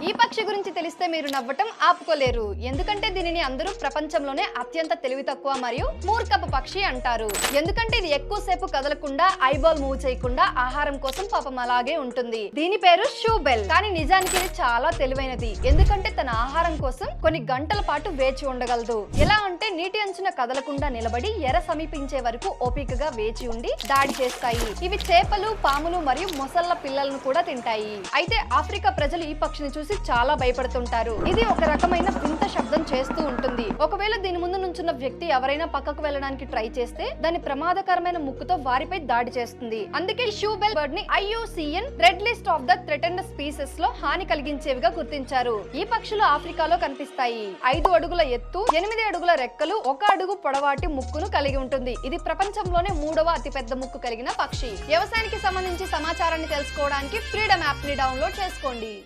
ఈ పక్షి గురించి తెలిస్తే మీరు నవ్వటం ఆపుకోలేరు. ఎందుకంటే దీనిని అందరూ ప్రపంచంలోనే అత్యంత తెలివి తక్కువ మరియు మూర్ఖపు పక్షి అంటారు. ఎందుకంటే ఇది ఎక్కువసేపు కదలకుండా ఐబాల్ మూవ్ చేయకుండా ఆహారం కోసం పాపం అలాగే ఉంటుంది. దీని పేరు షూబెల్. కానీ నిజానికి ఇది చాలా తెలివైనది. ఎందుకంటే తన ఆహారం కోసం కొన్ని గంటల పాటు వేచి ఉండగలదు. ఎలా అంటే నీటి అంచున కదలకుండా నిలబడి ఎర సమీపించే వరకు ఓపికగా వేచి ఉండి దాడి చేస్తాయి. ఇవి చేపలు, పాములు మరియు మొసళ్ళ పిల్లలను కూడా తింటాయి. అయితే ఆఫ్రికా ప్రజలు ఈ పక్షిని చూసి చాలా భయపడుతుంటారు. ఇది ఒక రకమైన వింత శబ్దం చేస్తూ ఉంటుంది. ఒకవేళ దీని ముందు నుంచున్న వ్యక్తి ఎవరైనా పక్కకు వెళ్ళడానికి ట్రై చేస్తే దాని ప్రమాదకరమైన ముక్కుతో వారిపై దాడి చేస్తుంది. అందుకే షూబెల్ బర్డ్ ని IUCN red list of the threatened species లో హాని కలిగించేవిగా గుర్తించారు. ఈ పక్షులు ఆఫ్రికాలో కనిపిస్తాయి. 5 అడుగుల ఎత్తు, 8 అడుగుల రెక్కలు, 1 అడుగు పొడవాటి ముక్కును కలిగి ఉంటుంది. ఇది ప్రపంచంలోనే 3వ అతిపెద్ద ముక్కు కలిగిన పక్షి. వ్యవసాయానికి సంబంధించి సమాచారాన్ని తెలుసుకోవడానికి ఫ్రీడమ్ యాప్ ని డౌన్లోడ్ చేసుకోండి.